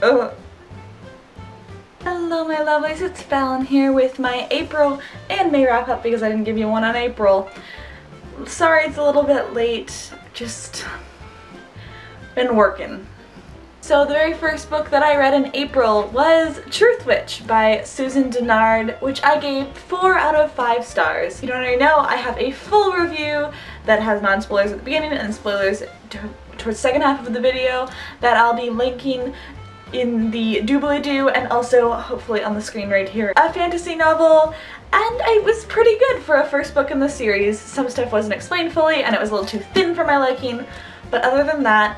Ugh. Hello my lovelies, it's Fallon here with my April and May wrap up because I didn't give you one on April. Sorry it's a little bit late, just been working. So the very first book that I read in April was Truth Witch by Susan Dennard, which I gave 4 out of 5 stars. If you don't already know, I have a full review that has non-spoilers at the beginning and spoilers towards the second half of the video that I'll be linking in the doobly-doo and also hopefully on the screen right here. A fantasy novel, and it was pretty good for a first book in the series. Some stuff wasn't explained fully and it was a little too thin for my liking, but other than that,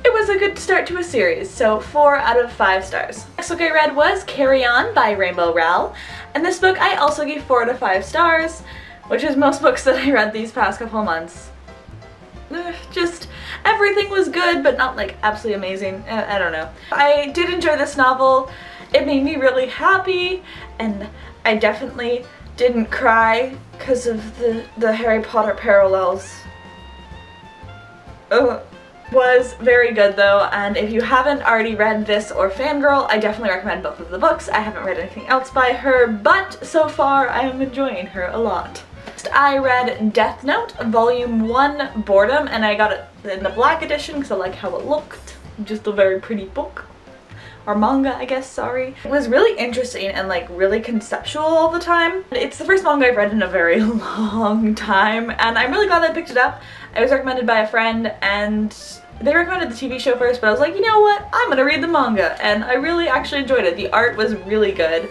it was a good start to a series, so 4 out of 5 stars. Next book I read was Carry On by Rainbow Rowell, and this book I also gave 4 out of 5 stars, which is most books that I read these past couple months. Just everything was good, but not like absolutely amazing. I don't know. I did enjoy this novel. It made me really happy, and I definitely didn't cry because of the Harry Potter parallels. Was very good though, and if you haven't already read this or Fangirl, I definitely recommend both of the books. I haven't read anything else by her, but so far I am enjoying her a lot. Next I read Death Note, Volume 1, Boredom, and I got it in the black edition because I like how it looked. Just a very pretty book. Or manga, I guess, sorry. It was really interesting and like really conceptual all the time. It's the first manga I've read in a very long time, and I'm really glad I picked it up. It was recommended by a friend and they recommended the TV show first, but I was like, you know what, I'm gonna read the manga, and I really actually enjoyed it. The art was really good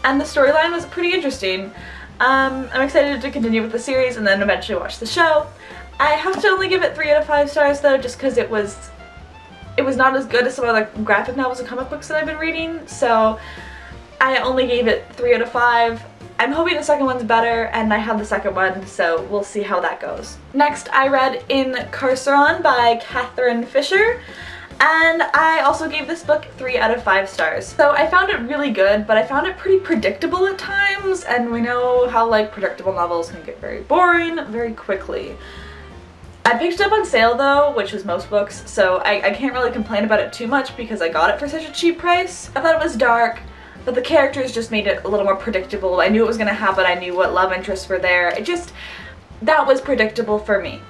and the storyline was pretty interesting. I'm excited to continue with the series and then eventually watch the show. I have to only give it 3 out of 5 stars though, just because it was not as good as some other graphic novels and comic books that I've been reading, so I only gave it 3 out of 5. I'm hoping the second one's better, and I have the second one, so we'll see how that goes. Next, I read In Carceron by Catherine Fisher, and I also gave this book 3 out of 5 stars. So I found it really good, but I found it pretty predictable at times, and we know how like predictable novels can get very boring very quickly. I picked it up on sale though, which was most books, so I can't really complain about it too much because I got it for such a cheap price. I thought it was dark, but the characters just made it a little more predictable. I knew it was going to happen, I knew what love interests were there. That was predictable for me.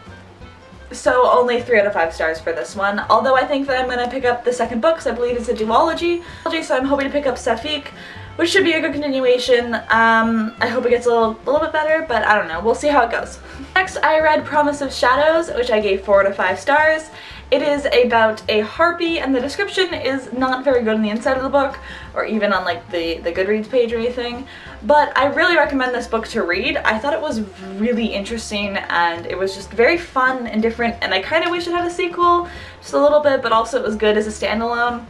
So only 3 out of 5 stars for this one, although I think that I'm going to pick up the second book, because I believe it's a duology, so I'm hoping to pick up Safik, which should be a good continuation. I hope it gets a little bit better, but I don't know. We'll see how it goes. Next, I read Promise of Shadows, which I gave 4 out of 5 stars. It is about a harpy, and the description is not very good on the inside of the book, or even on like the Goodreads page or anything, but I really recommend this book to read. I thought it was really interesting, and it was just very fun and different, and I kind of wish it had a sequel, just a little bit, but also it was good as a standalone.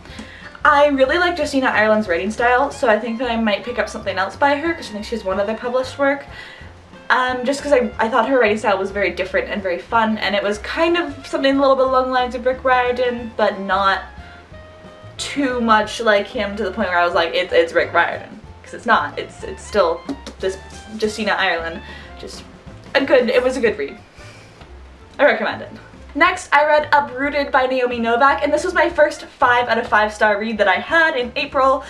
I really like Justina Ireland's writing style, so I think that I might pick up something else by her, because I think she has one other published work. Just because I thought her writing style was very different and very fun, and it was kind of something a little bit along the lines of Rick Riordan, but not too much like him to the point where I was like, it's Rick Riordan, because it's not. It's still just Justina Ireland. It was a good read. I recommend it. Next, I read Uprooted by Naomi Novik, and this was my first 5 out of 5 star read that I had in April.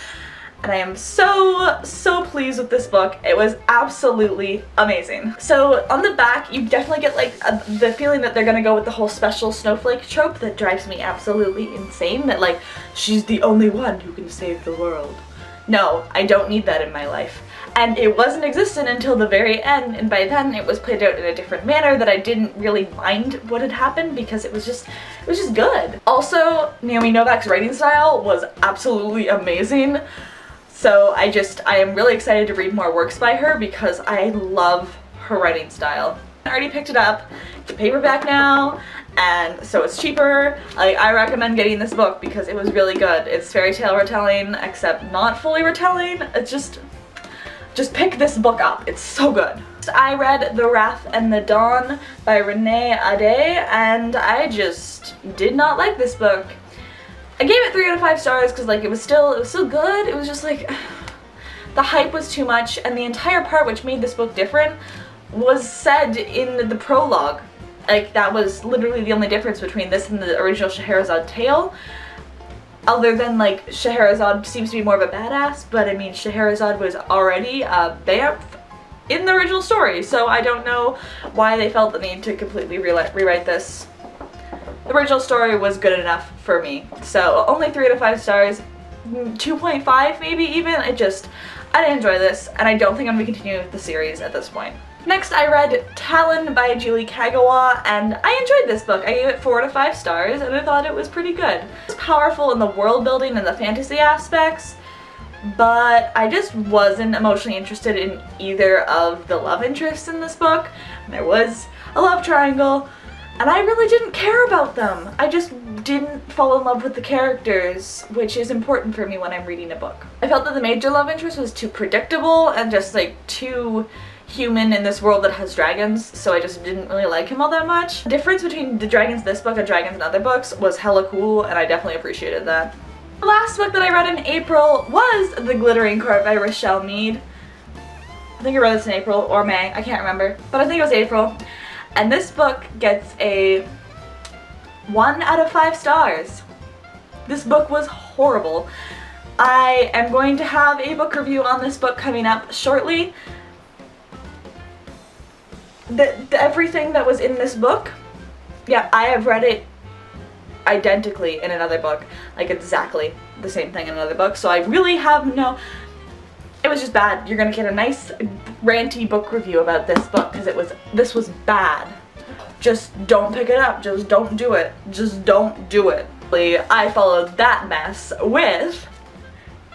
And I am so pleased with this book. It was absolutely amazing. So on the back, you definitely get like the feeling that they're gonna go with the whole special snowflake trope that drives me absolutely insane, that like, she's the only one who can save the world. No, I don't need that in my life. And it wasn't existent until the very end, and by then it was played out in a different manner that I didn't really mind what had happened because it was just good. Also, Naomi Novik's writing style was absolutely amazing. So I am really excited to read more works by her because I love her writing style. I already picked it up. It's a paperback now, and so it's cheaper. I recommend getting this book because it was really good. It's fairy tale retelling, except not fully retelling. It's just pick this book up. It's so good. I read The Wrath and the Dawn by Renee Ahdieh, and I just did not like this book. I gave it 3 out of 5 stars because like it was still good. It was just like the hype was too much, and the entire part which made this book different was said in the prologue. Like that was literally the only difference between this and the original Scheherazade tale. Other than like Scheherazade seems to be more of a badass, but I mean Scheherazade was already a Banff in the original story, so I don't know why they felt the need to completely rewrite this. The original story was good enough for me, so only 3 out of 5 stars, 2.5 maybe even. I didn't enjoy this, and I don't think I'm going to continue with the series at this point. Next, I read Talon by Julie Kagawa, and I enjoyed this book. I gave it 4 out of 5 stars, and I thought it was pretty good. It's powerful in the world building and the fantasy aspects, but I just wasn't emotionally interested in either of the love interests in this book. There was a love triangle, and I really didn't care about them. I just didn't fall in love with the characters, which is important for me when I'm reading a book. I felt that the major love interest was too predictable and just like too human in this world that has dragons, so I just didn't really like him all that much. The difference between the dragons in this book and dragons in other books was hella cool, and I definitely appreciated that. The last book that I read in April was The Glittering Court by Richelle Mead. I think I read this in April or May, I can't remember, but I think it was April. And this book gets a 1 out of 5 stars. This book was horrible. I am going to have a book review on this book coming up shortly. Everything that was in this book, yeah, I have read it identically in another book, like exactly the same thing in another book, so I really have no, it was just bad. You're gonna get a nice ranty book review about this book because this was bad. Just don't pick it up, just don't do it, just don't do it. I followed that mess with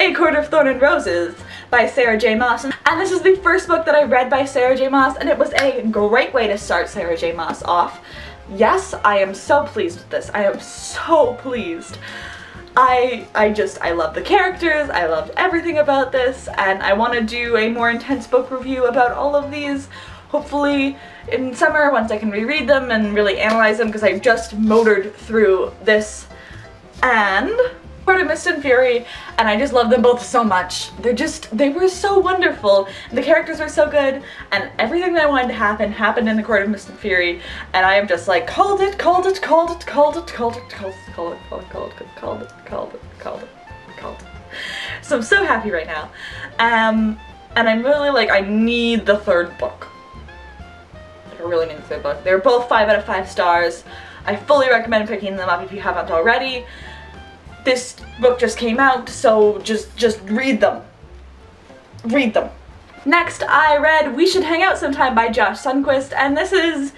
A Court of Thorn and Roses by Sarah J. Maas, and this is the first book that I read by Sarah J. Maas, and it was a great way to start Sarah J. Maas off. Yes, I am so pleased with this. I am so pleased. I love the characters, I loved everything about this, and I want to do a more intense book review about all of these, hopefully in summer once I can reread them and really analyze them, because I just motored through this and Court of Mist and Fury, and I just love them both so much. They were so wonderful. The characters were so good, and everything that I wanted to happen happened in the Court of Mist and Fury, and I am just like, called it. So I'm so happy right now. And I'm really like, I need the third book. I really need the third book. They're both 5 out of 5 stars. I fully recommend picking them up if you haven't already. This book just came out, so just read them. Read them. Next, I read We Should Hang Out Sometime by Josh Sundquist, and this is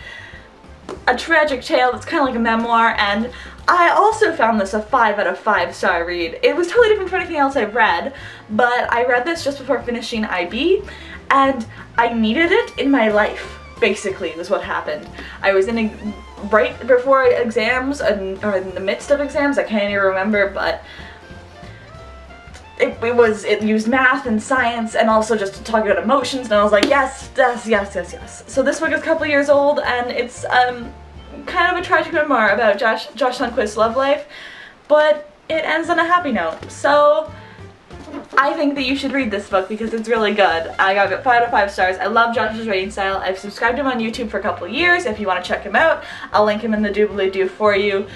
a tragic tale that's kind of like a memoir, and I also found this a 5 out of 5 star read. It was totally different from anything else I've read, but I read this just before finishing IB, and I needed it in my life, basically, was what happened. I was right before exams, or in the midst of exams, I can't even remember, but it used math and science and also just to talk about emotions, and I was like, yes. So this book is a couple years old, and it's kind of a tragic memoir about Josh Sundquist's love life, but it ends on a happy note. So I think that you should read this book because it's really good. I got it 5 out of 5 stars. I love Josh's writing style. I've subscribed to him on YouTube for a couple of years. If you want to check him out, I'll link him in the doobly-doo for you.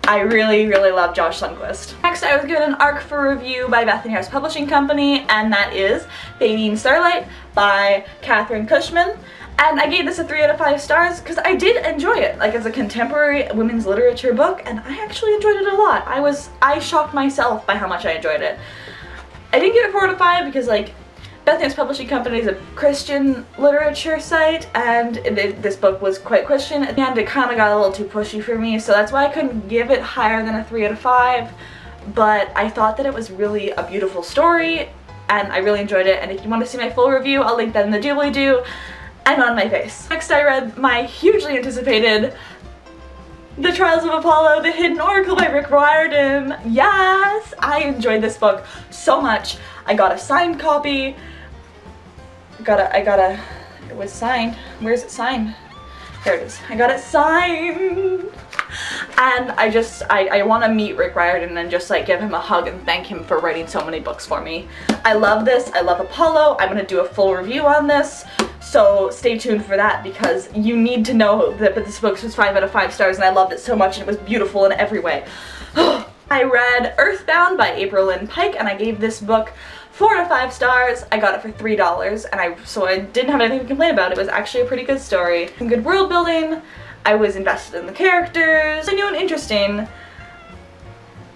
I really love Josh Sundquist. Next, I was given an ARC for review by Bethany Harris Publishing Company, and that is Baby in Starlight by Catherine Cushman. And I gave this a 3 out of 5 stars because I did enjoy it, like as a contemporary women's literature book, and I actually enjoyed it a lot. I shocked myself by how much I enjoyed it. I didn't give it 4 out of 5 because, like, Bethany Harris Publishing Company is a Christian literature site, and this book was quite Christian, and it kind of got a little too pushy for me, so that's why I couldn't give it higher than a 3 out of 5, but I thought that it was really a beautiful story, and I really enjoyed it, and if you want to see my full review, I'll link that in the doobly-doo and on my face. Next, I read my hugely anticipated The Trials of Apollo, The Hidden Oracle by Rick Riordan. Yes! I enjoyed this book so much. I got a signed copy. It was signed. Where is it signed? There it is. I got it signed! And I want to meet Rick Riordan and just like give him a hug and thank him for writing so many books for me. I love this. I love Apollo. I'm going to do a full review on this. So stay tuned for that because you need to know that this book was 5 out of 5 stars and I loved it so much and it was beautiful in every way. I read Earthbound by April Lynn Pike, and I gave this book 4 out of 5 stars. I got it for $3, and so I didn't have anything to complain about. It was actually a pretty good story. Some good world building. I was invested in the characters. New and interesting.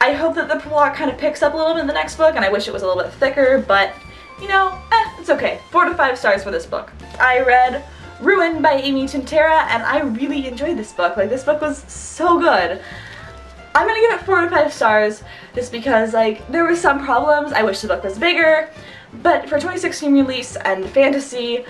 I hope that the plot kind of picks up a little bit in the next book, and I wish it was a little bit thicker, but you know, it's okay. 4 to 5 stars for this book. I read Ruin by Amy Tintera, and I really enjoyed this book. Like, this book was so good. I'm gonna give it 4 to 5 stars just because, like, there were some problems. I wish the book was bigger, but for 2016 release and fantasy,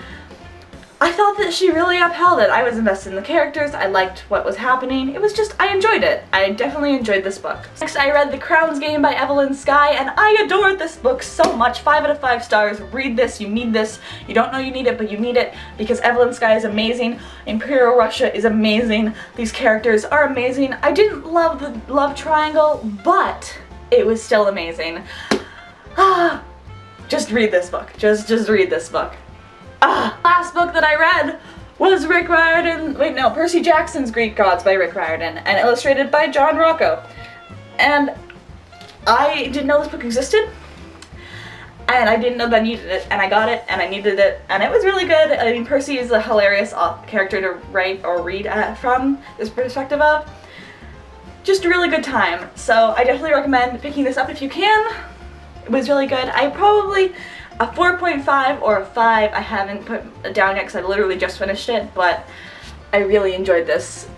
I thought that she really upheld it. I was invested in the characters, I liked what was happening. It was just, I enjoyed it. I definitely enjoyed this book. Next, I read The Crown's Game by Evelyn Skye, and I adored this book so much. 5 out of 5 stars. Read this, you need this. You don't know you need it, but you need it because Evelyn Skye is amazing. Imperial Russia is amazing. These characters are amazing. I didn't love the love triangle, but it was still amazing. Just read this book. Just read this book. Last book that I read was Percy Jackson's Greek Gods by Rick Riordan, and illustrated by John Rocco. And I didn't know this book existed, and I didn't know that I needed it, and I got it, and I needed it, and it was really good. I mean, Percy is a hilarious character to write or read from this perspective of. Just a really good time, so I definitely recommend picking this up if you can. It was really good. I probably a 4.5 or a 5. I haven't put it down yet because I literally just finished it, but I really enjoyed this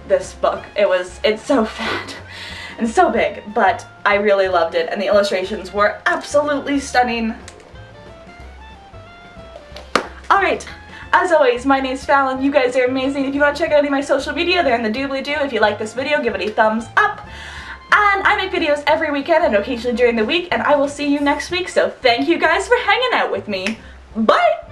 book. It's so fat and so big, but I really loved it, and the illustrations were absolutely stunning. Alright, as always, my name's Fallon. You guys are amazing. If you want to check out any of my social media, they're in the doobly-doo. If you like this video, give it a thumbs up. And I make videos every weekend and occasionally during the week, and I will see you next week, so thank you guys for hanging out with me. Bye!